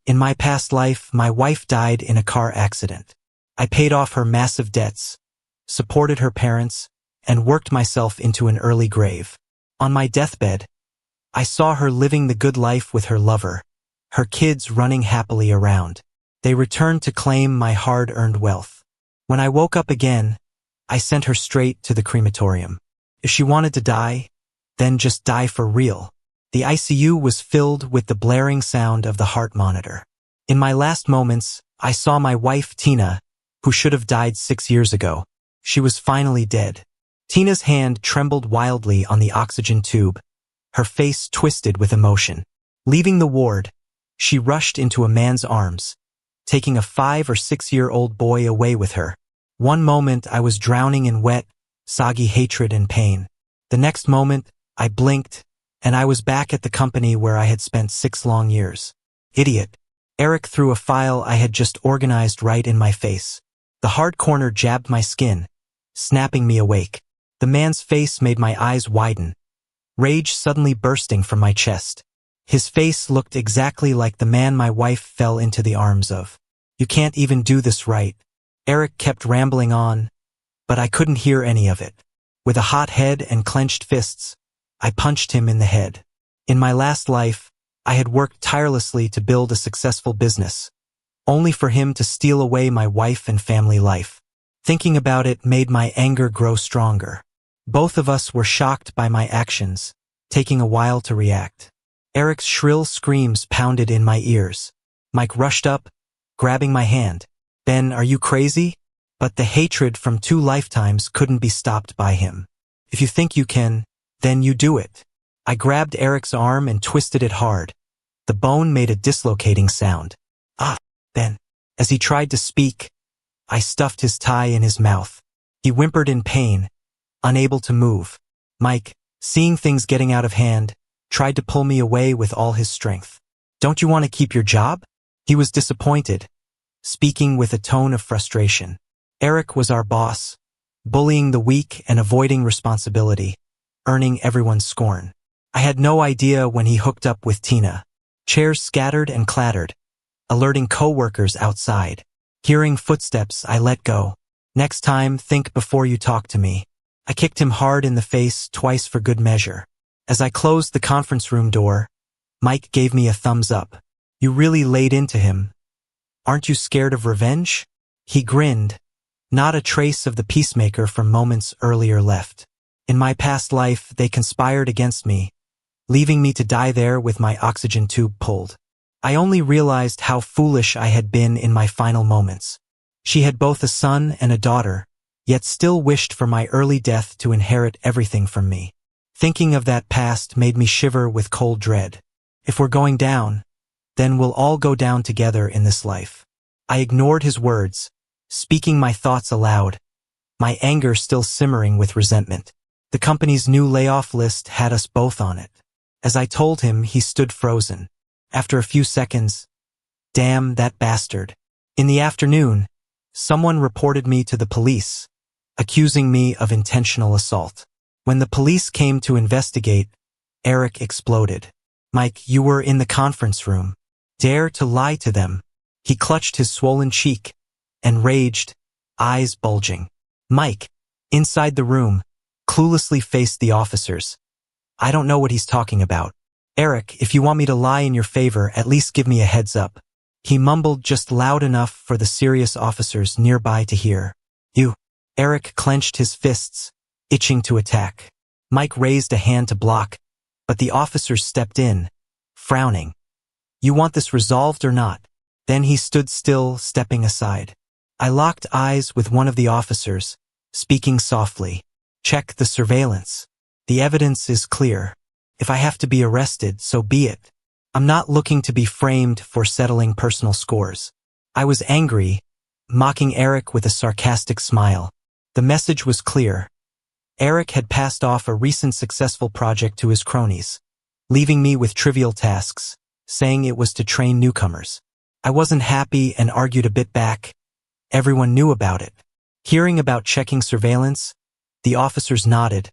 In my past life, my wife died in a car accident. I paid off her massive debts, supported her parents, and worked myself into an early grave. On my deathbed, I saw her living the good life with her lover, her kids running happily around. They returned to claim my hard-earned wealth. When I woke up again, I sent her straight to the crematorium. If she wanted to die, then just die for real. The ICU was filled with the blaring sound of the heart monitor. In my last moments, I saw my wife, Tina, who should have died 6 years ago. She was finally dead. Tina's hand trembled wildly on the oxygen tube, her face twisted with emotion. Leaving the ward, she rushed into a man's arms, taking a 5 or 6-year-old boy away with her. One moment I was drowning in wet, soggy hatred and pain. The next moment, I blinked, and I was back at the company where I had spent 6 long years. Idiot. Eric threw a file I had just organized right in my face. The hard corner jabbed my skin, snapping me awake. The man's face made my eyes widen, rage suddenly bursting from my chest. His face looked exactly like the man my wife fell into the arms of. You can't even do this right. Eric kept rambling on, but I couldn't hear any of it. With a hot head and clenched fists, I punched him in the head. In my last life, I had worked tirelessly to build a successful business, only for him to steal away my wife and family life. Thinking about it made my anger grow stronger. Both of us were shocked by my actions, taking a while to react. Eric's shrill screams pounded in my ears. Mike rushed up, grabbing my hand. Ben, are you crazy? But the hatred from 2 lifetimes couldn't be stopped by him. If you think you can, then you do it. I grabbed Eric's arm and twisted it hard. The bone made a dislocating sound. Ah, Ben. As he tried to speak, I stuffed his tie in his mouth. He whimpered in pain, unable to move. Mike, seeing things getting out of hand, tried to pull me away with all his strength. Don't you want to keep your job? He was disappointed, speaking with a tone of frustration. Eric was our boss, bullying the weak and avoiding responsibility, earning everyone's scorn. I had no idea when he hooked up with Tina. Chairs scattered and clattered, alerting co-workers outside. Hearing footsteps, I let go. Next time, think before you talk to me. I kicked him hard in the face twice for good measure. As I closed the conference room door, Mike gave me a thumbs up. You really laid into him. Aren't you scared of revenge? He grinned. Not a trace of the peacemaker from moments earlier left. In my past life, they conspired against me, leaving me to die there with my oxygen tube pulled. I only realized how foolish I had been in my final moments. She had both a son and a daughter, yet still wished for my early death to inherit everything from me. Thinking of that past made me shiver with cold dread. If we're going down, then we'll all go down together in this life. I ignored his words, speaking my thoughts aloud, my anger still simmering with resentment. The company's new layoff list had us both on it. As I told him, he stood frozen. After a few seconds, damn that bastard. In the afternoon, someone reported me to the police, accusing me of intentional assault. When the police came to investigate, Eric exploded. Mike, you were in the conference room. Dare to lie to them. He clutched his swollen cheek and raged, eyes bulging. Mike, inside the room, cluelessly faced the officers. I don't know what he's talking about. Eric, if you want me to lie in your favor, at least give me a heads up. He mumbled just loud enough for the serious officers nearby to hear. You. Eric clenched his fists, itching to attack. Mike raised a hand to block, but the officers stepped in, frowning. You want this resolved or not? Then he stood still, stepping aside. I locked eyes with one of the officers, speaking softly. Check the surveillance. The evidence is clear. If I have to be arrested, so be it. I'm not looking to be framed for settling personal scores. I was angry, mocking Eric with a sarcastic smile. The message was clear. Eric had passed off a recent successful project to his cronies, leaving me with trivial tasks, saying it was to train newcomers. I wasn't happy and argued a bit back. Everyone knew about it. Hearing about checking surveillance, the officers nodded,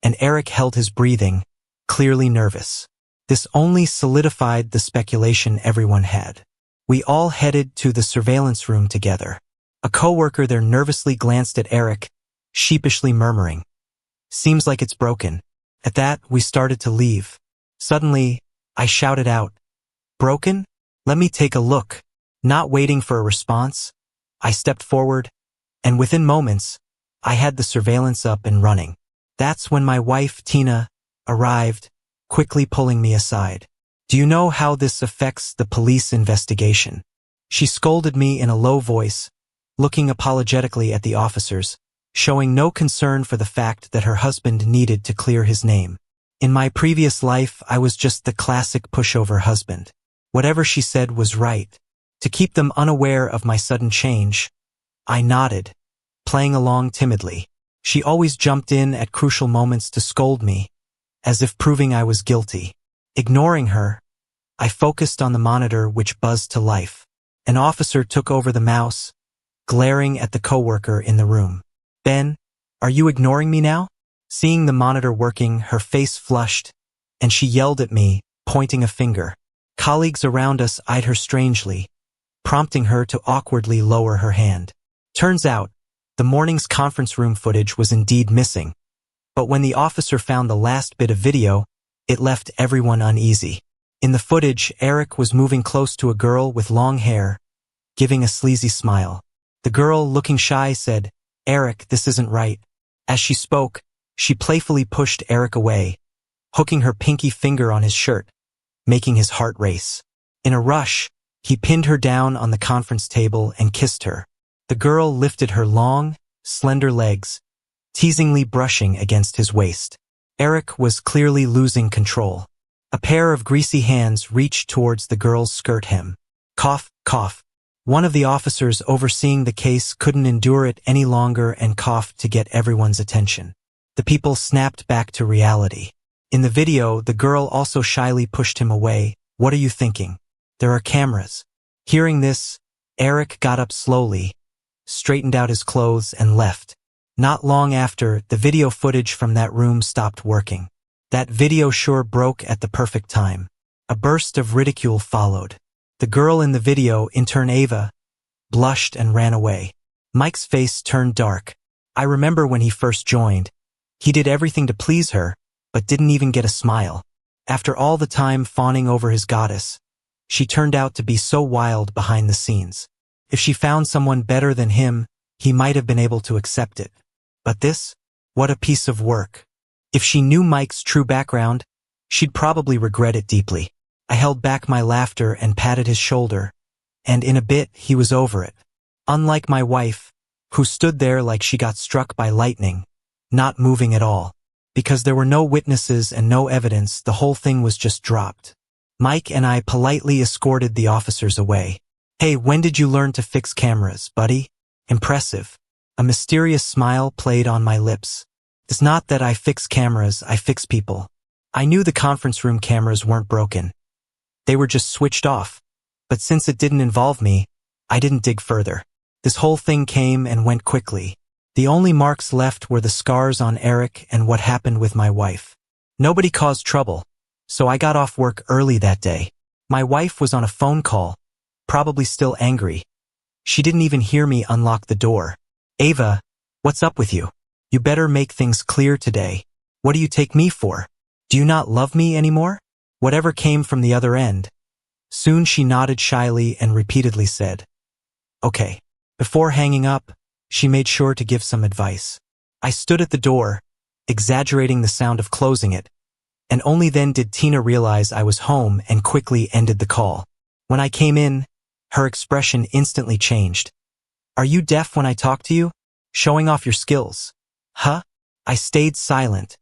and Eric held his breathing, clearly nervous. This only solidified the speculation everyone had. We all headed to the surveillance room together. A coworker there nervously glanced at Eric, sheepishly murmuring, "Seems like it's broken." At that, we started to leave. Suddenly, I shouted out, "Broken? Let me take a look." Not waiting for a response, I stepped forward, and within moments, I had the surveillance up and running. That's when my wife, Tina, arrived, quickly pulling me aside. "Do you know how this affects the police investigation?" She scolded me in a low voice, looking apologetically at the officers, showing no concern for the fact that her husband needed to clear his name. In my previous life, I was just the classic pushover husband. Whatever she said was right. To keep them unaware of my sudden change, I nodded, playing along timidly. She always jumped in at crucial moments to scold me, as if proving I was guilty. Ignoring her, I focused on the monitor, which buzzed to life. An officer took over the mouse, glaring at the coworker in the room. "Ben, are you ignoring me now?" Seeing the monitor working, her face flushed, and she yelled at me, pointing a finger. Colleagues around us eyed her strangely, prompting her to awkwardly lower her hand. Turns out, the morning's conference room footage was indeed missing, but when the officer found the last bit of video, it left everyone uneasy. In the footage, Eric was moving close to a girl with long hair, giving a sleazy smile. The girl, looking shy, said, "Eric, this isn't right." As she spoke, she playfully pushed Eric away, hooking her pinky finger on his shirt, making his heart race. In a rush, he pinned her down on the conference table and kissed her. The girl lifted her long, slender legs, teasingly brushing against his waist. Eric was clearly losing control. A pair of greasy hands reached towards the girl's skirt hem. Cough, cough. One of the officers overseeing the case couldn't endure it any longer and coughed to get everyone's attention. The people snapped back to reality. In the video, the girl also shyly pushed him away. "What are you thinking? There are cameras." Hearing this, Eric got up slowly, straightened out his clothes, and left. Not long after, the video footage from that room stopped working. That video sure broke at the perfect time. A burst of ridicule followed. The girl in the video, intern Ava, blushed and ran away. Mike's face turned dark. I remember when he first joined. He did everything to please her, but didn't even get a smile. After all the time fawning over his goddess, she turned out to be so wild behind the scenes. If she found someone better than him, he might have been able to accept it. But this? What a piece of work. If she knew Mike's true background, she'd probably regret it deeply. I held back my laughter and patted his shoulder, and in a bit he was over it. Unlike my wife, who stood there like she got struck by lightning, not moving at all. Because there were no witnesses and no evidence, the whole thing was just dropped. Mike and I politely escorted the officers away. "Hey, when did you learn to fix cameras, buddy?" "Impressive." A mysterious smile played on my lips. "It's not that I fix cameras, I fix people." I knew the conference room cameras weren't broken. They were just switched off. But since it didn't involve me, I didn't dig further. This whole thing came and went quickly. The only marks left were the scars on Eric and what happened with my wife. Nobody caused trouble, so I got off work early that day. My wife was on a phone call, probably still angry. She didn't even hear me unlock the door. "Ava, what's up with you? You better make things clear today. What do you take me for? Do you not love me anymore?" Whatever came from the other end. Soon she nodded shyly and repeatedly said, "Okay." Before hanging up, she made sure to give some advice. I stood at the door, exaggerating the sound of closing it, and only then did Tina realize I was home and quickly ended the call. When I came in, her expression instantly changed. "Are you deaf when I talk to you? Showing off your skills?" "Huh?" I stayed silent,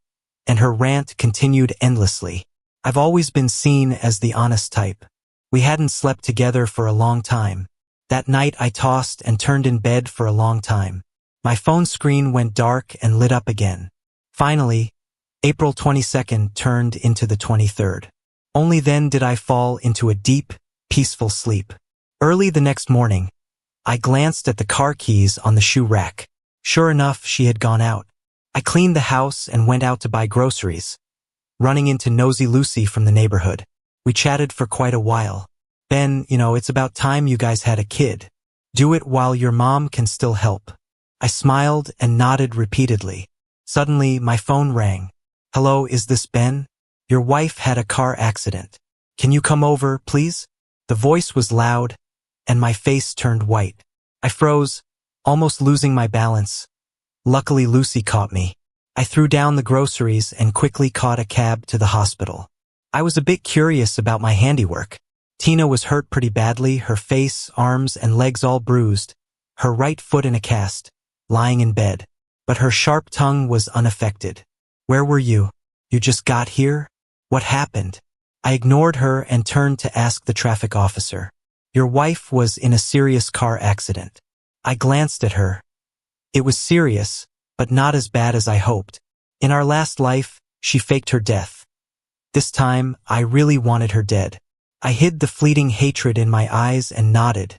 and her rant continued endlessly. I've always been seen as the honest type. We hadn't slept together for a long time. That night I tossed and turned in bed for a long time. My phone screen went dark and lit up again. Finally, April 22nd turned into the 23rd. Only then did I fall into a deep, peaceful sleep. Early the next morning, I glanced at the car keys on the shoe rack. Sure enough, she had gone out. I cleaned the house and went out to buy groceries, running into Nosy Lucy from the neighborhood. We chatted for quite a while. Ben, it's about time you guys had a kid. Do it while your mom can still help. I smiled and nodded repeatedly. Suddenly, my phone rang. Hello, is this Ben? Your wife had a car accident. Can you come over, please? The voice was loud, and my face turned white. I froze, almost losing my balance. Luckily, Lucy caught me. I threw down the groceries and quickly caught a cab to the hospital. I was a bit curious about my handiwork. Tina was hurt pretty badly, her face, arms, and legs all bruised, her right foot in a cast, lying in bed. But her sharp tongue was unaffected. Where were you? You just got here? What happened? I ignored her and turned to ask the traffic officer. Your wife was in a serious car accident. I glanced at her. It was serious, but not as bad as I hoped. In our last life, she faked her death. This time, I really wanted her dead. I hid the fleeting hatred in my eyes and nodded.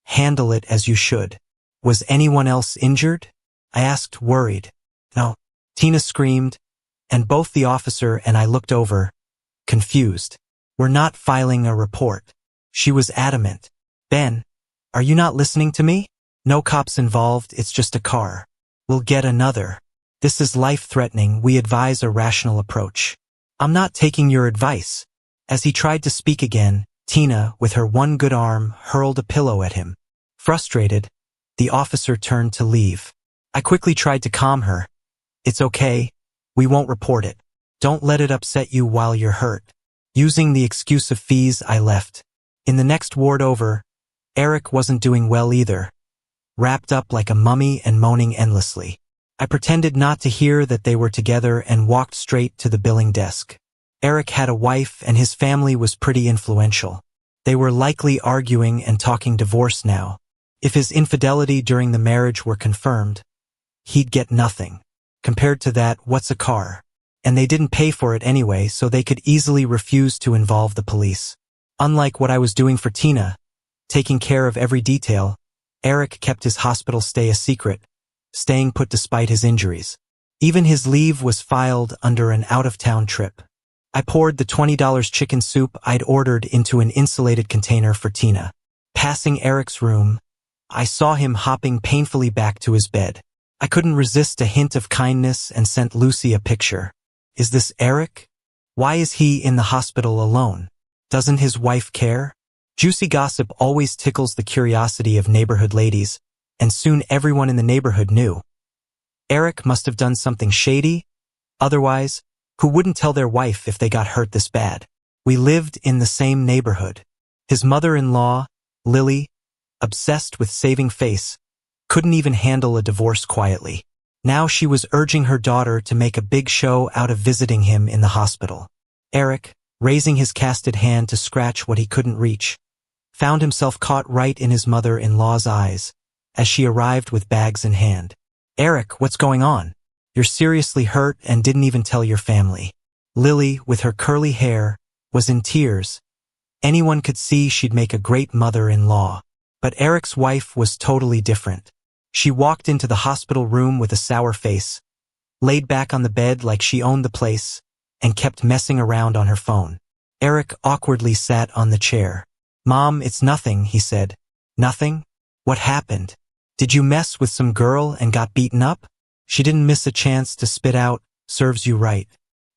Handle it as you should. Was anyone else injured? I asked, worried. No. Tina screamed, and both the officer and I looked over, confused. We're not filing a report. She was adamant. Ben, are you not listening to me? No cops involved, it's just a car. We'll get another. This is life-threatening, we advise a rational approach. I'm not taking your advice. As he tried to speak again, Tina, with her one good arm, hurled a pillow at him. Frustrated, the officer turned to leave. I quickly tried to calm her. It's okay. We won't report it. Don't let it upset you while you're hurt. Using the excuse of fees, I left. In the next ward over, Eric wasn't doing well either. Wrapped up like a mummy and moaning endlessly. I pretended not to hear that they were together and walked straight to the billing desk. Eric had a wife and his family was pretty influential. They were likely arguing and talking divorce now. If his infidelity during the marriage were confirmed, he'd get nothing. Compared to that, what's a car? And they didn't pay for it anyway, so they could easily refuse to involve the police. Unlike what I was doing for Tina, taking care of every detail, Eric kept his hospital stay a secret, staying put despite his injuries. Even his leave was filed under an out-of-town trip. I poured the $20 chicken soup I'd ordered into an insulated container for Tina. Passing Eric's room, I saw him hopping painfully back to his bed. I couldn't resist a hint of kindness and sent Lucy a picture. Is this Eric? Why is he in the hospital alone? Doesn't his wife care? Juicy gossip always tickles the curiosity of neighborhood ladies, and soon everyone in the neighborhood knew. Eric must have done something shady. Otherwise, who wouldn't tell their wife if they got hurt this bad? We lived in the same neighborhood. His mother-in-law, Lily, obsessed with saving face, couldn't even handle a divorce quietly. Now she was urging her daughter to make a big show out of visiting him in the hospital. Eric, raising his casted hand to scratch what he couldn't reach, found himself caught right in his mother-in-law's eyes as she arrived with bags in hand. Eric, what's going on? You're seriously hurt and didn't even tell your family. Lily, with her curly hair, was in tears. Anyone could see she'd make a great mother-in-law. But Eric's wife was totally different. She walked into the hospital room with a sour face, laid back on the bed like she owned the place, and kept messing around on her phone. Eric awkwardly sat on the chair. Mom, it's nothing, he said. Nothing? What happened? Did you mess with some girl and got beaten up? She didn't miss a chance to spit out, serves you right.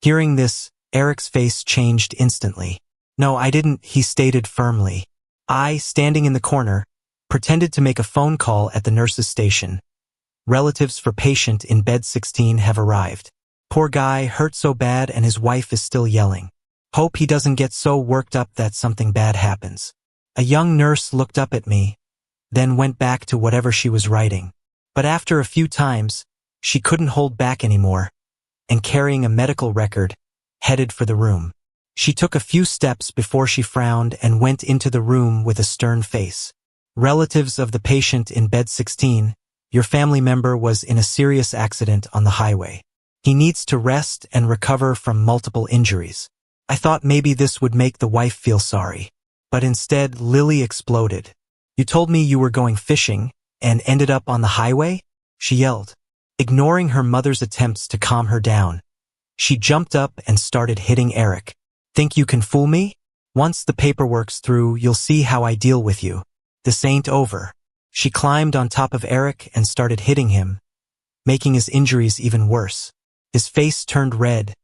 Hearing this, Eric's face changed instantly. No, I didn't, he stated firmly. I, standing in the corner, pretended to make a phone call at the nurse's station. Relatives for patient in bed 16 have arrived. Poor guy, hurt so bad and his wife is still yelling. Hope he doesn't get so worked up that something bad happens. A young nurse looked up at me, then went back to whatever she was writing. But after a few times, she couldn't hold back anymore, and carrying a medical record, headed for the room. She took a few steps before she frowned and went into the room with a stern face. Relatives of the patient in bed 16, your family member was in a serious accident on the highway. He needs to rest and recover from multiple injuries. I thought maybe this would make the wife feel sorry. But instead, Lily exploded. You told me you were going fishing and ended up on the highway? She yelled. Ignoring her mother's attempts to calm her down, she jumped up and started hitting Eric. Think you can fool me? Once the paperwork's through, you'll see how I deal with you. This ain't over. She climbed on top of Eric and started hitting him, making his injuries even worse. His face turned red,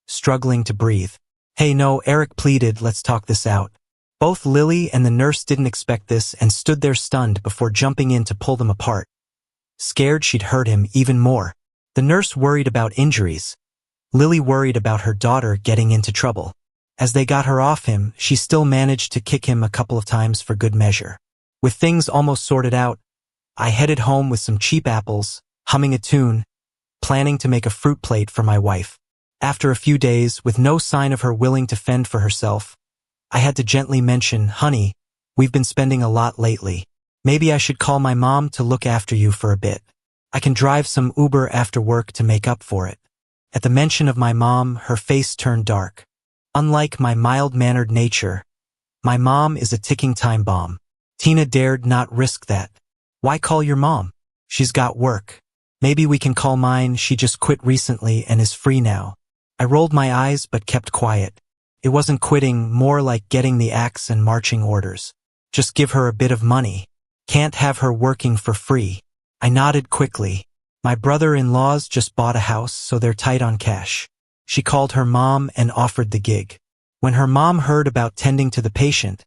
struggling to breathe. Hey, no, Eric pleaded, let's talk this out. Both Lily and the nurse didn't expect this and stood there stunned before jumping in to pull them apart, scared she'd hurt him even more. The nurse worried about injuries. Lily worried about her daughter getting into trouble. As they got her off him, she still managed to kick him a couple of times for good measure. With things almost sorted out, I headed home with some cheap apples, humming a tune, planning to make a fruit plate for my wife. After a few days, with no sign of her willing to fend for herself, I had to gently mention, honey, we've been spending a lot lately. Maybe I should call my mom to look after you for a bit. I can drive some Uber after work to make up for it. At the mention of my mom, her face turned dark. Unlike my mild-mannered nature, my mom is a ticking time bomb. Tina dared not risk that. Why call your mom? She's got work. Maybe we can call mine, she just quit recently and is free now. I rolled my eyes but kept quiet. It wasn't quitting, more like getting the axe and marching orders. Just give her a bit of money. Can't have her working for free. I nodded quickly. My brother-in-law's just bought a house, so they're tight on cash. She called her mom and offered the gig. When her mom heard about tending to the patient,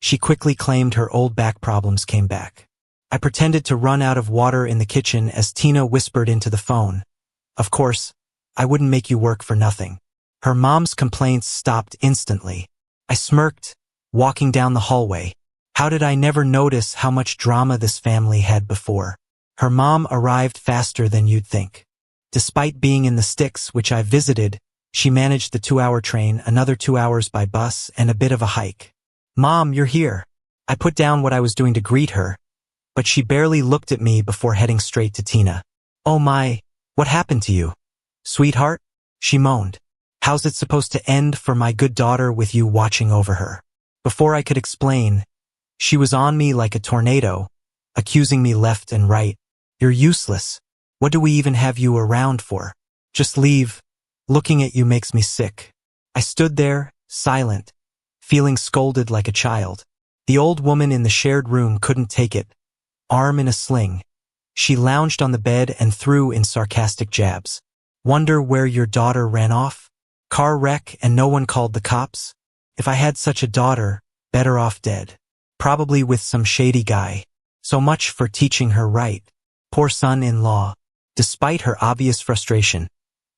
she quickly claimed her old back problems came back. I pretended to run out of water in the kitchen as Tina whispered into the phone. Of course, I wouldn't make you work for nothing. Her mom's complaints stopped instantly. I smirked, walking down the hallway. How did I never notice how much drama this family had before? Her mom arrived faster than you'd think. Despite being in the sticks, which I visited, she managed the 2-hour train, another 2 hours by bus, and a bit of a hike. Mom, you're here. I put down what I was doing to greet her, but she barely looked at me before heading straight to Tina. Oh my, what happened to you? Sweetheart? She moaned. How's it supposed to end for my good daughter with you watching over her? Before I could explain, she was on me like a tornado, accusing me left and right. You're useless. What do we even have you around for? Just leave. Looking at you makes me sick. I stood there, silent, feeling scolded like a child. The old woman in the shared room couldn't take it. Arm in a sling, she lounged on the bed and threw in sarcastic jabs. Wonder where your daughter ran off? Car wreck and no one called the cops? If I had such a daughter, better off dead. Probably with some shady guy. So much for teaching her right. Poor son-in-law. Despite her obvious frustration,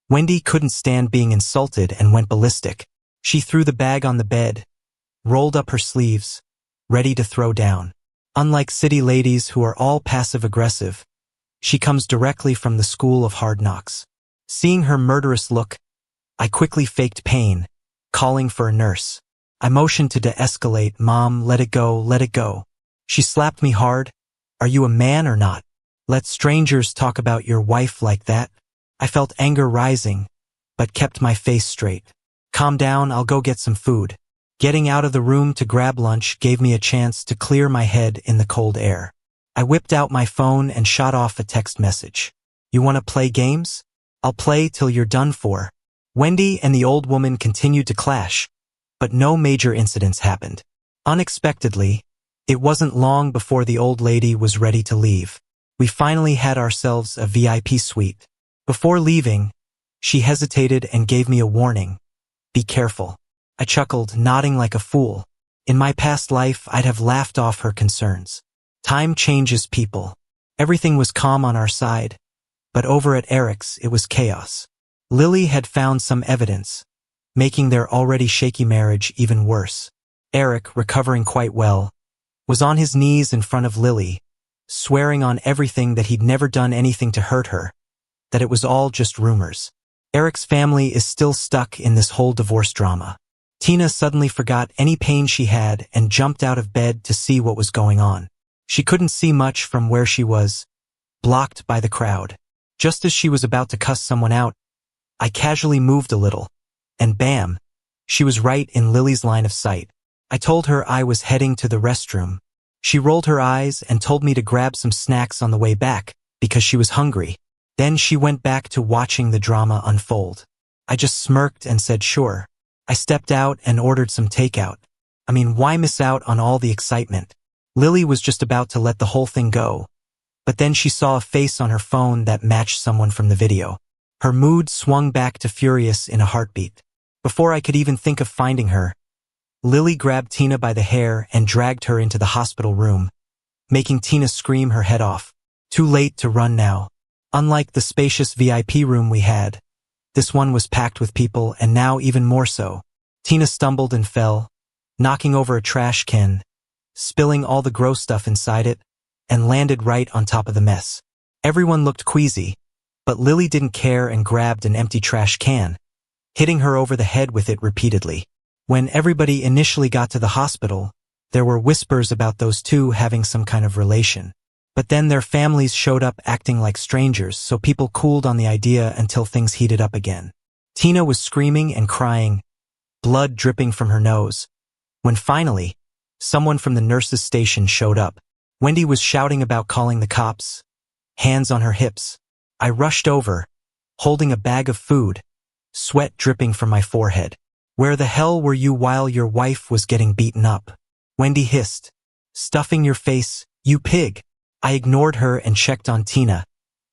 Wendy couldn't stand being insulted and went ballistic. She threw the bag on the bed, rolled up her sleeves, ready to throw down. Unlike city ladies who are all passive-aggressive, she comes directly from the school of hard knocks. Seeing her murderous look, I quickly faked pain, calling for a nurse. I motioned to de-escalate. Mom, let it go, let it go. She slapped me hard. Are you a man or not? Let strangers talk about your wife like that? I felt anger rising, but kept my face straight. Calm down, I'll go get some food. Getting out of the room to grab lunch gave me a chance to clear my head in the cold air. I whipped out my phone and shot off a text message. You want to play games? I'll play till you're done for. Wendy and the old woman continued to clash, but no major incidents happened. Unexpectedly, it wasn't long before the old lady was ready to leave. We finally had ourselves a VIP suite. Before leaving, she hesitated and gave me a warning. Be careful. I chuckled, nodding like a fool. In my past life, I'd have laughed off her concerns. Time changes people. Everything was calm on our side, but over at Eric's, it was chaos. Lily had found some evidence, making their already shaky marriage even worse. Eric, recovering quite well, was on his knees in front of Lily, swearing on everything that he'd never done anything to hurt her, that it was all just rumors. Eric's family is still stuck in this whole divorce drama. Tina suddenly forgot any pain she had and jumped out of bed to see what was going on. She couldn't see much from where she was, blocked by the crowd. Just as she was about to cuss someone out, I casually moved a little, and bam, she was right in Lily's line of sight. I told her I was heading to the restroom. She rolled her eyes and told me to grab some snacks on the way back because she was hungry. Then she went back to watching the drama unfold. I just smirked and said sure. I stepped out and ordered some takeout. Why miss out on all the excitement? Lily was just about to let the whole thing go. But then she saw a face on her phone that matched someone from the video. Her mood swung back to furious in a heartbeat. Before I could even think of finding her, Lily grabbed Tina by the hair and dragged her into the hospital room, making Tina scream her head off. Too late to run now. Unlike the spacious VIP room we had, this one was packed with people, and now even more so. Tina stumbled and fell, knocking over a trash can, spilling all the gross stuff inside it, and landed right on top of the mess. Everyone looked queasy, but Lily didn't care and grabbed an empty trash can, hitting her over the head with it repeatedly. When everybody initially got to the hospital, there were whispers about those two having some kind of relation. But then their families showed up acting like strangers, so people cooled on the idea until things heated up again. Tina was screaming and crying, blood dripping from her nose, when finally, someone from the nurses' station showed up. Wendy was shouting about calling the cops, hands on her hips. I rushed over, holding a bag of food, sweat dripping from my forehead. Where the hell were you while your wife was getting beaten up? Wendy hissed. Stuffing your face, you pig. I ignored her and checked on Tina,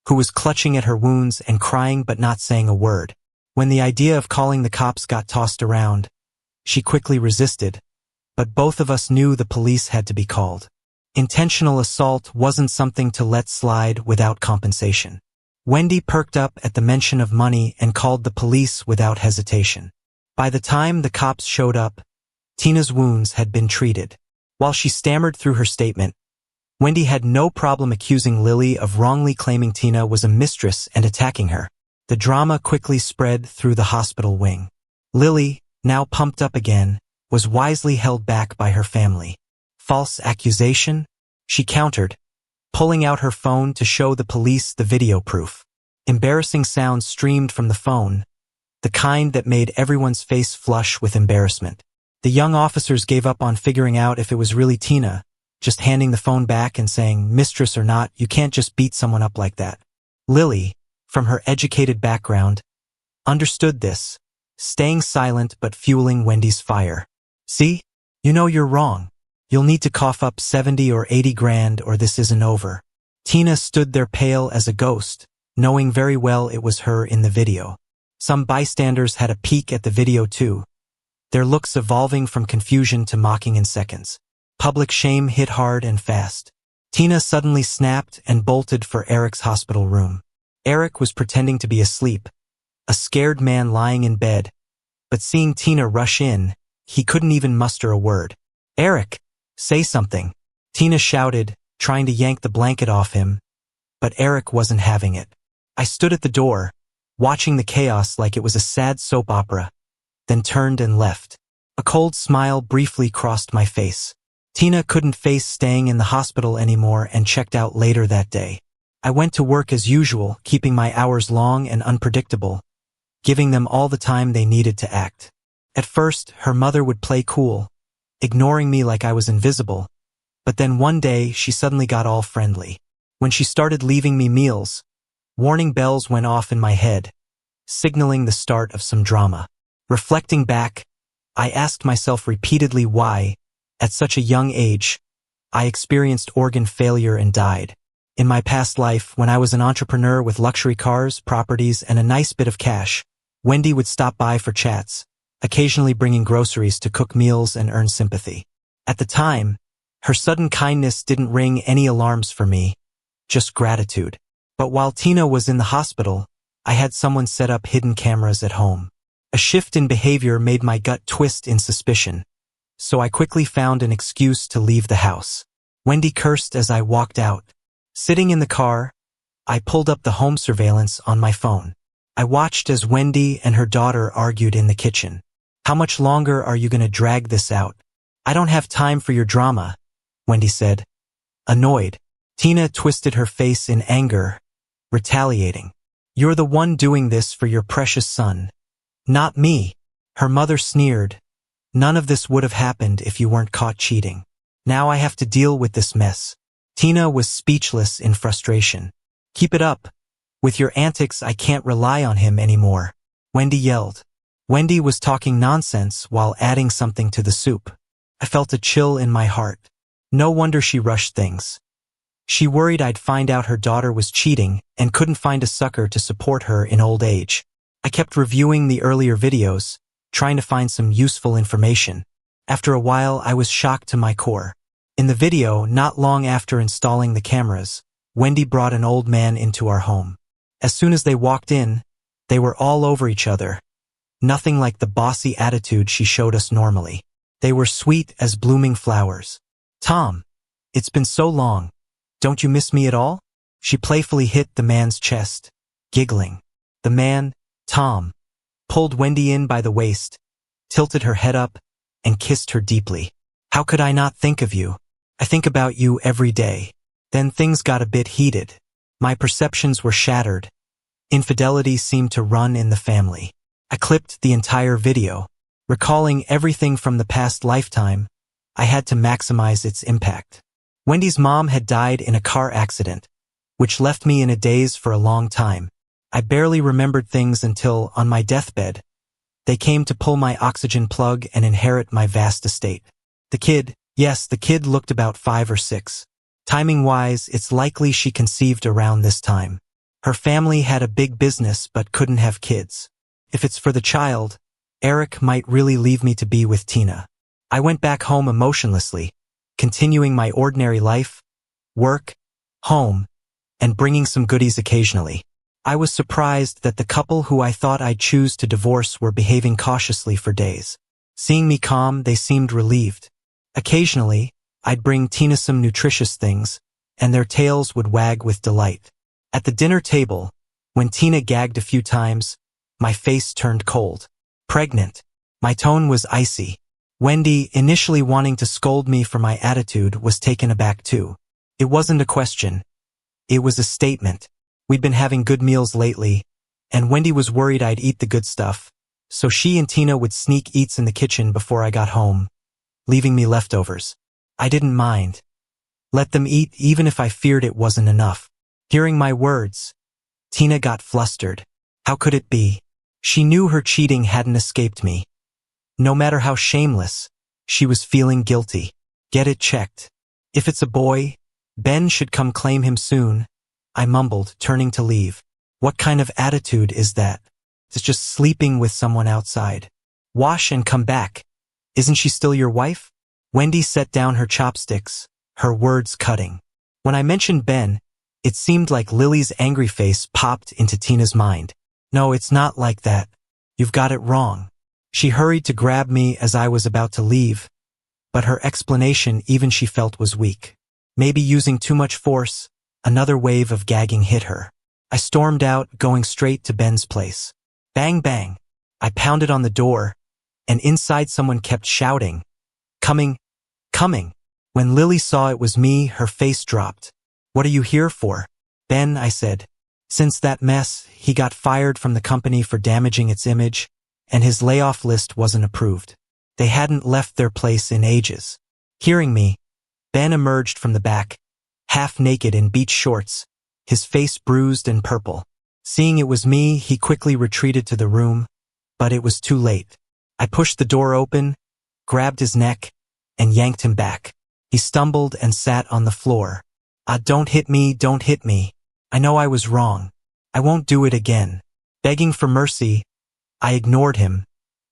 who was clutching at her wounds and crying but not saying a word. When the idea of calling the cops got tossed around, she quickly resisted, but both of us knew the police had to be called. Intentional assault wasn't something to let slide without compensation. Wendy perked up at the mention of money and called the police without hesitation. By the time the cops showed up, Tina's wounds had been treated. While she stammered through her statement, Wendy had no problem accusing Lily of wrongly claiming Tina was a mistress and attacking her. The drama quickly spread through the hospital wing. Lily, now pumped up again, was wisely held back by her family. False accusation? She countered, pulling out her phone to show the police the video proof. Embarrassing sounds streamed from the phone, the kind that made everyone's face flush with embarrassment. The young officers gave up on figuring out if it was really Tina, just handing the phone back and saying, mistress or not, you can't just beat someone up like that. Lily, from her educated background, understood this, staying silent but fueling Wendy's fire. See? You know you're wrong. You'll need to cough up 70 or 80 grand or this isn't over. Tina stood there pale as a ghost, knowing very well it was her in the video. Some bystanders had a peek at the video too, their looks evolving from confusion to mocking in seconds. Public shame hit hard and fast. Tina suddenly snapped and bolted for Eric's hospital room. Eric was pretending to be asleep, a scared man lying in bed, but seeing Tina rush in, he couldn't even muster a word. Eric, say something, Tina shouted, trying to yank the blanket off him, but Eric wasn't having it. I stood at the door, watching the chaos like it was a sad soap opera, then turned and left. A cold smile briefly crossed my face. Tina couldn't face staying in the hospital anymore and checked out later that day. I went to work as usual, keeping my hours long and unpredictable, giving them all the time they needed to act. At first, her mother would play cool, ignoring me like I was invisible, but then one day she suddenly got all friendly. When she started leaving me meals, warning bells went off in my head, signaling the start of some drama. Reflecting back, I asked myself repeatedly why, at such a young age, I experienced organ failure and died. In my past life, when I was an entrepreneur with luxury cars, properties, and a nice bit of cash, Wendy would stop by for chats, occasionally bringing groceries to cook meals and earn sympathy. At the time, her sudden kindness didn't ring any alarms for me, just gratitude. But while Tina was in the hospital, I had someone set up hidden cameras at home. A shift in behavior made my gut twist in suspicion, so I quickly found an excuse to leave the house. Wendy cursed as I walked out. Sitting in the car, I pulled up the home surveillance on my phone. I watched as Wendy and her daughter argued in the kitchen. How much longer are you going to drag this out? I don't have time for your drama, Wendy said. Annoyed, Tina twisted her face in anger, retaliating. You're the one doing this for your precious son, not me. Her mother sneered. None of this would have happened if you weren't caught cheating. Now I have to deal with this mess. Tina was speechless in frustration. Keep it up. With your antics, I can't rely on him anymore, Wendy yelled. Wendy was talking nonsense while adding something to the soup. I felt a chill in my heart. No wonder she rushed things. She worried I'd find out her daughter was cheating and couldn't find a sucker to support her in old age. I kept reviewing the earlier videos, trying to find some useful information. After a while, I was shocked to my core. In the video, not long after installing the cameras, Wendy brought an old man into our home. As soon as they walked in, they were all over each other. Nothing like the bossy attitude she showed us normally. They were sweet as blooming flowers. "Tom, it's been so long. Don't you miss me at all?" She playfully hit the man's chest, giggling. The man, Tom, pulled Wendy in by the waist, tilted her head up, and kissed her deeply. "How could I not think of you? I think about you every day." Then things got a bit heated. My perceptions were shattered. Infidelity seemed to run in the family. I clipped the entire video. Recalling everything from the past lifetime, I had to maximize its impact. Wendy's mom had died in a car accident, which left me in a daze for a long time. I barely remembered things until, on my deathbed, they came to pull my oxygen plug and inherit my vast estate. The kid looked about 5 or 6. Timing-wise, it's likely she conceived around this time. Her family had a big business but couldn't have kids. If it's for the child, Eric might really leave me to be with Tina. I went back home emotionlessly, continuing my ordinary life, work, home, and bringing some goodies occasionally. I was surprised that the couple who I thought I'd choose to divorce were behaving cautiously for days. Seeing me calm, they seemed relieved. Occasionally, I'd bring Tina some nutritious things, and their tails would wag with delight. At the dinner table, when Tina gagged a few times, my face turned cold. Pregnant. My tone was icy. Wendy, initially wanting to scold me for my attitude, was taken aback too. It wasn't a question. It was a statement. We'd been having good meals lately, and Wendy was worried I'd eat the good stuff, so she and Tina would sneak eats in the kitchen before I got home, leaving me leftovers. I didn't mind. Let them eat even if I feared it wasn't enough. Hearing my words, Tina got flustered. How could it be? She knew her cheating hadn't escaped me. No matter how shameless, she was feeling guilty. Get it checked. If it's a boy, Ben should come claim him soon, I mumbled, turning to leave. What kind of attitude is that? It's just sleeping with someone outside. Wash and come back. Isn't she still your wife? Wendy set down her chopsticks, her words cutting. When I mentioned Ben, it seemed like Lily's angry face popped into Tina's mind. No, it's not like that. You've got it wrong. She hurried to grab me as I was about to leave, but her explanation even she felt was weak. Maybe using too much force, another wave of gagging hit her. I stormed out, going straight to Ben's place. Bang, bang. I pounded on the door, and inside someone kept shouting, "Coming, coming." When Lily saw it was me, her face dropped. "What are you here for?" "Ben," I said. Since that mess, he got fired from the company for damaging its image, and his layoff list wasn't approved. They hadn't left their place in ages. Hearing me, Ben emerged from the back, half naked in beach shorts, his face bruised and purple. Seeing it was me, he quickly retreated to the room, but it was too late. I pushed the door open, grabbed his neck, and yanked him back. He stumbled and sat on the floor. Don't hit me, don't hit me. I know I was wrong. I won't do it again." Begging for mercy, I ignored him,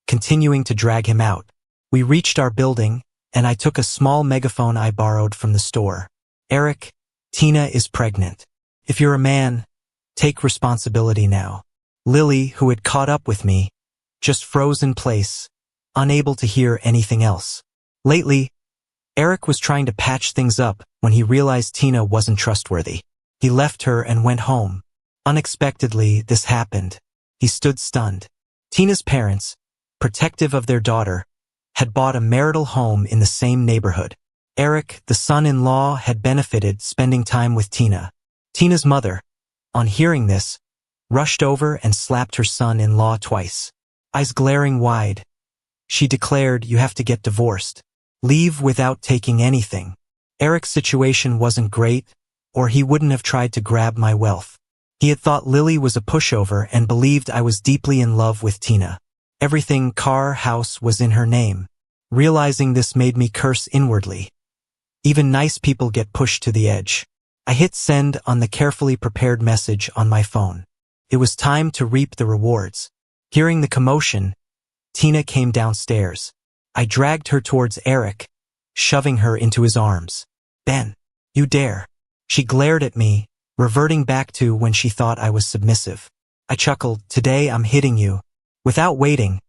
continuing to drag him out. We reached our building, and I took a small megaphone I borrowed from the store. "Eric, Tina is pregnant. If you're a man, take responsibility now." Lily, who had caught up with me, just froze in place, unable to hear anything else. Lately, Eric was trying to patch things up when he realized Tina wasn't trustworthy. He left her and went home. Unexpectedly, this happened. He stood stunned. Tina's parents, protective of their daughter, had bought a marital home in the same neighborhood. Eric, the son-in-law, had benefited spending time with Tina. Tina's mother, on hearing this, rushed over and slapped her son-in-law twice. Eyes glaring wide, she declared, "You have to get divorced. Leave without taking anything." Eric's situation wasn't great, or he wouldn't have tried to grab my wealth. He had thought Lily was a pushover and believed I was deeply in love with Tina. Everything, car, house, was in her name. Realizing this made me curse inwardly. Even nice people get pushed to the edge. I hit send on the carefully prepared message on my phone. It was time to reap the rewards. Hearing the commotion, Tina came downstairs. I dragged her towards Eric, shoving her into his arms. "Ben, you dare." She glared at me, reverting back to when she thought I was submissive. I chuckled, "Today I'm hitting you." Without waiting,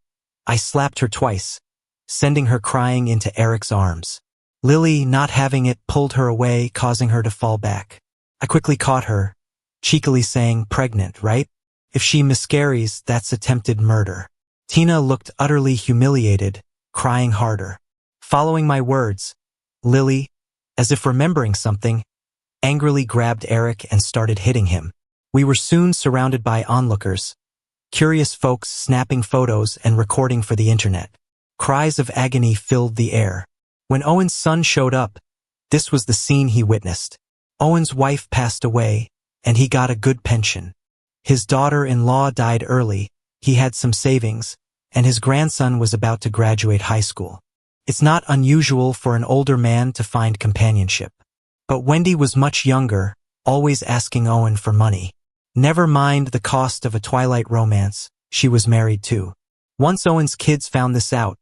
I slapped her twice, sending her crying into Eric's arms. Lily, not having it, pulled her away, causing her to fall back. I quickly caught her, cheekily saying, "Pregnant, right? If she miscarries, that's attempted murder." Tina looked utterly humiliated, crying harder. Following my words, Lily, as if remembering something, angrily grabbed Eric and started hitting him. We were soon surrounded by onlookers, curious folks snapping photos and recording for the internet. Cries of agony filled the air. When Owen's son showed up, this was the scene he witnessed. Owen's wife passed away, and he got a good pension. His daughter-in-law died early, he had some savings, and his grandson was about to graduate high school. It's not unusual for an older man to find companionship. But Wendy was much younger, always asking Owen for money. Never mind the cost of a twilight romance, she was married too. Once Owen's kids found this out,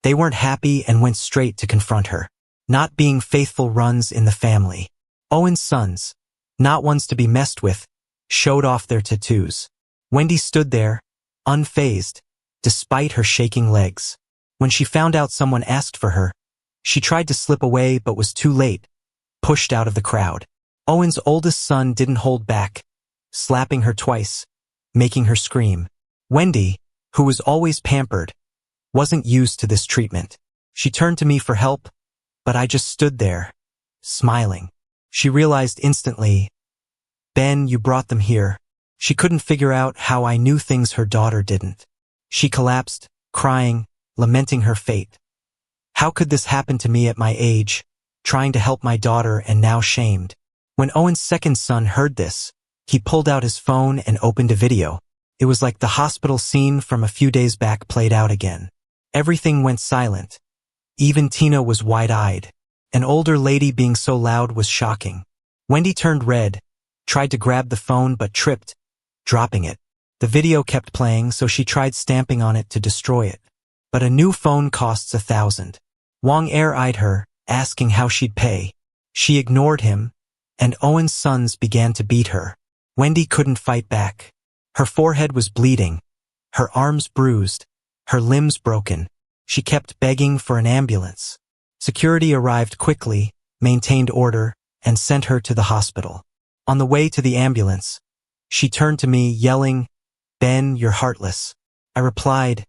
they weren't happy and went straight to confront her. Not being faithful runs in the family. Owen's sons, not ones to be messed with, showed off their tattoos. Wendy stood there, unfazed, despite her shaking legs. When she found out someone asked for her, she tried to slip away but was too late, pushed out of the crowd. Owen's oldest son didn't hold back, slapping her twice, making her scream. Wendy, who was always pampered, wasn't used to this treatment. She turned to me for help, but I just stood there, smiling. She realized instantly, "Ben, you brought them here." She couldn't figure out how I knew things her daughter didn't. She collapsed, crying, lamenting her fate. How could this happen to me at my age, trying to help my daughter and now shamed? When Owen's second son heard this, he pulled out his phone and opened a video. It was like the hospital scene from a few days back played out again. Everything went silent. Even Tina was wide-eyed. An older lady being so loud was shocking. Wendy turned red, tried to grab the phone but tripped, dropping it. The video kept playing, so she tried stamping on it to destroy it. But a new phone costs $1,000. Wang air-eyed her, asking how she'd pay. She ignored him, and Owen's sons began to beat her. Wendy couldn't fight back. Her forehead was bleeding, her arms bruised, her limbs broken. She kept begging for an ambulance. Security arrived quickly, maintained order, and sent her to the hospital. On the way to the ambulance, she turned to me, yelling, "Ben, you're heartless." I replied,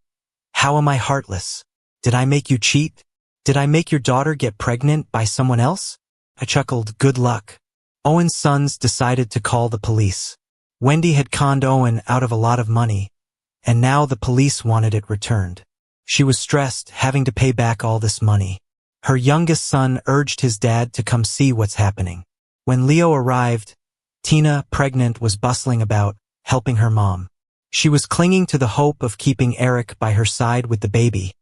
"How am I heartless? Did I make you cheat? Did I make your daughter get pregnant by someone else?" I chuckled, "Good luck." Owen's sons decided to call the police. Wendy had conned Owen out of a lot of money, and now the police wanted it returned. She was stressed, having to pay back all this money. Her youngest son urged his dad to come see what's happening. When Leo arrived, Tina, pregnant, was bustling about, helping her mom. She was clinging to the hope of keeping Eric by her side with the baby,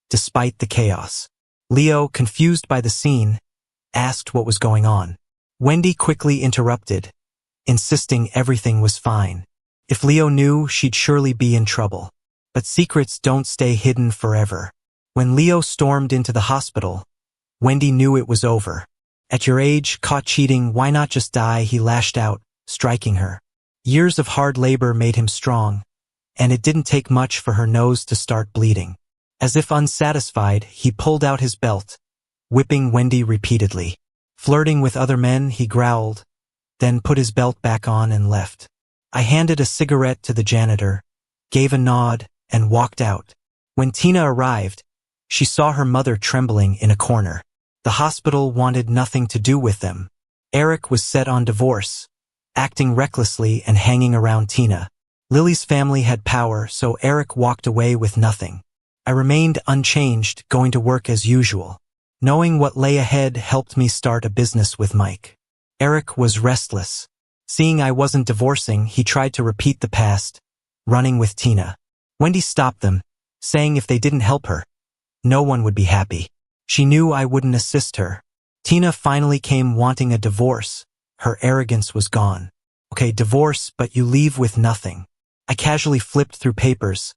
despite the chaos. Leo, confused by the scene, asked what was going on. Wendy quickly interrupted, insisting everything was fine. If Leo knew, she'd surely be in trouble. But secrets don't stay hidden forever. When Leo stormed into the hospital, Wendy knew it was over. "At your age, caught cheating, why not just die?" he lashed out, striking her. Years of hard labor made him strong, and it didn't take much for her nose to start bleeding. As if unsatisfied, he pulled out his belt, whipping Wendy repeatedly. Flirting with other men, he growled, then put his belt back on and left. I handed a cigarette to the janitor, gave a nod, and walked out. When Tina arrived, she saw her mother trembling in a corner. The hospital wanted nothing to do with them. Eric was set on divorce, acting recklessly and hanging around Tina. Lily's family had power, so Eric walked away with nothing. I remained unchanged, going to work as usual. Knowing what lay ahead helped me start a business with Mike. Eric was restless. Seeing I wasn't divorcing, he tried to repeat the past, running with Tina. Wendy stopped them, saying if they didn't help her, no one would be happy. She knew I wouldn't assist her. Tina finally came wanting a divorce. Her arrogance was gone. Okay, divorce, but you leave with nothing. I casually flipped through papers,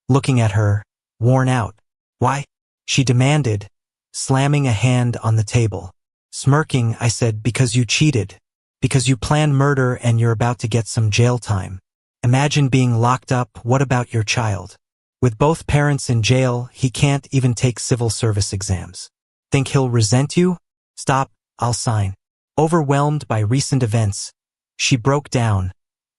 looking at her, worn out. Why? She demanded, slamming a hand on the table. Smirking, I said, because you cheated. Because you planned murder and you're about to get some jail time. Imagine being locked up. What about your child? With both parents in jail, he can't even take civil service exams. Think he'll resent you? Stop, I'll sign. Overwhelmed by recent events, she broke down,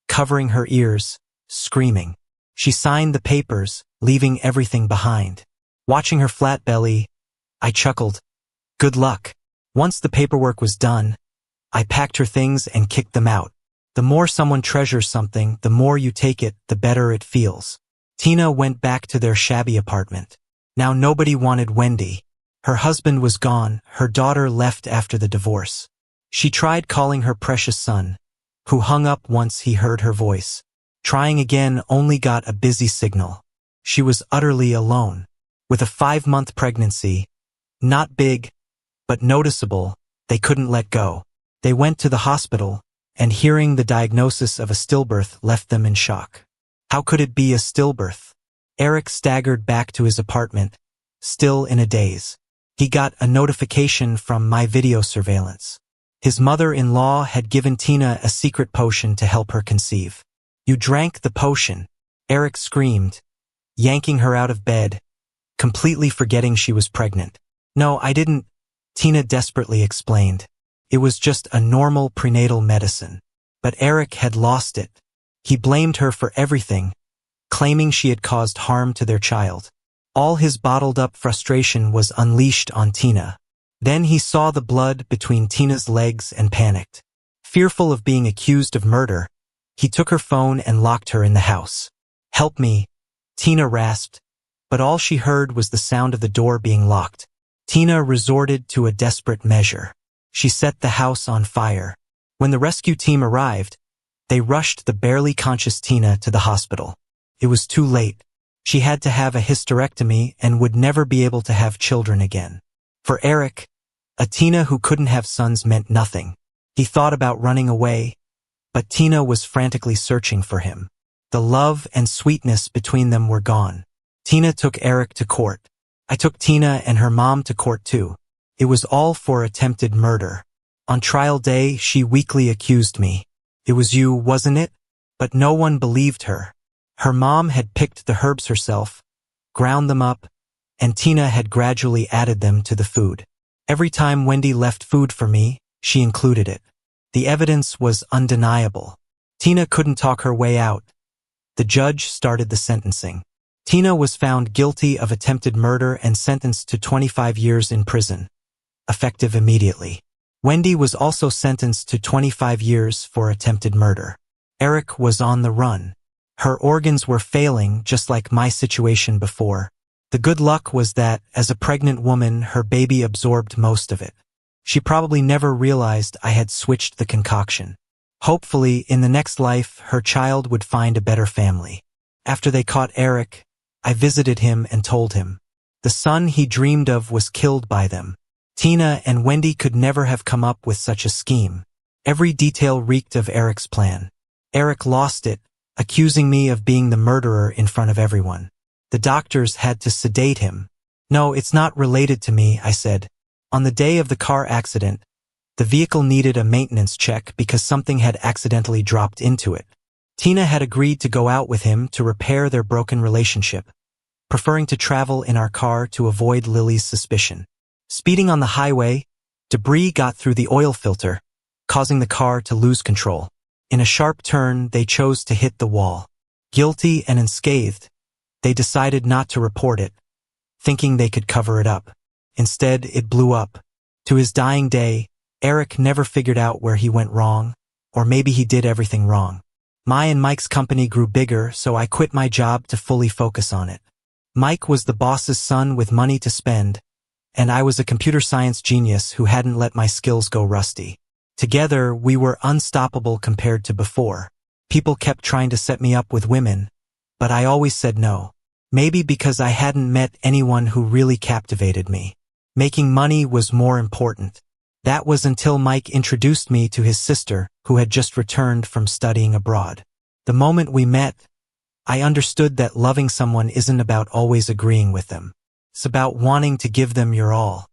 covering her ears, screaming. She signed the papers, leaving everything behind. Watching her flat belly, I chuckled. Good luck. Once the paperwork was done, I packed her things and kicked them out. The more someone treasures something, the more you take it, the better it feels. Tina went back to their shabby apartment. Now nobody wanted Wendy. Her husband was gone, her daughter left after the divorce. She tried calling her precious son, who hung up once he heard her voice. Trying again only got a busy signal. She was utterly alone. With a 5-month pregnancy, not big, but noticeable, they couldn't let go. They went to the hospital, and hearing the diagnosis of a stillbirth left them in shock. How could it be a stillbirth? Eric staggered back to his apartment, still in a daze. He got a notification from my video surveillance. His mother-in-law had given Tina a secret potion to help her conceive. You drank the potion, Eric screamed, yanking her out of bed, completely forgetting she was pregnant. No, I didn't, Tina desperately explained. It was just a normal prenatal medicine. But Eric had lost it. He blamed her for everything, claiming she had caused harm to their child. All his bottled-up frustration was unleashed on Tina. Then he saw the blood between Tina's legs and panicked. Fearful of being accused of murder, he took her phone and locked her in the house. Help me, Tina rasped, but all she heard was the sound of the door being locked. Tina resorted to a desperate measure. She set the house on fire. When the rescue team arrived, they rushed the barely conscious Tina to the hospital. It was too late. She had to have a hysterectomy and would never be able to have children again. For Eric, a Tina who couldn't have sons meant nothing. He thought about running away, but Tina was frantically searching for him. The love and sweetness between them were gone. Tina took Eric to court. I took Tina and her mom to court too. It was all for attempted murder. On trial day, she weakly accused me. It was you, wasn't it? But no one believed her. Her mom had picked the herbs herself, ground them up, and Tina had gradually added them to the food. Every time Wendy left food for me, she included it. The evidence was undeniable. Tina couldn't talk her way out. The judge started the sentencing. Tina was found guilty of attempted murder and sentenced to 25 years in prison, effective immediately. Wendy was also sentenced to 25 years for attempted murder. Eric was on the run. Her organs were failing, just like my situation before. The good luck was that, as a pregnant woman, her baby absorbed most of it. She probably never realized I had switched the concoction. Hopefully, in the next life, her child would find a better family. After they caught Eric, I visited him and told him. The son he dreamed of was killed by them. Tina and Wendy could never have come up with such a scheme. Every detail reeked of Eric's plan. Eric lost it, accusing me of being the murderer in front of everyone. The doctors had to sedate him. No, it's not related to me, I said. On the day of the car accident, the vehicle needed a maintenance check because something had accidentally dropped into it. Tina had agreed to go out with him to repair their broken relationship, preferring to travel in our car to avoid Lily's suspicion. Speeding on the highway, debris got through the oil filter, causing the car to lose control. In a sharp turn, they chose to hit the wall. Guilty and unscathed, they decided not to report it, thinking they could cover it up. Instead, it blew up. To his dying day, Eric never figured out where he went wrong, or maybe he did everything wrong. My and Mike's company grew bigger, so I quit my job to fully focus on it. Mike was the boss's son with money to spend, and I was a computer science genius who hadn't let my skills go rusty. Together, we were unstoppable compared to before. People kept trying to set me up with women, but I always said no. Maybe because I hadn't met anyone who really captivated me. Making money was more important. That was until Mike introduced me to his sister, who had just returned from studying abroad. The moment we met, I understood that loving someone isn't about always agreeing with them. It's about wanting to give them your all.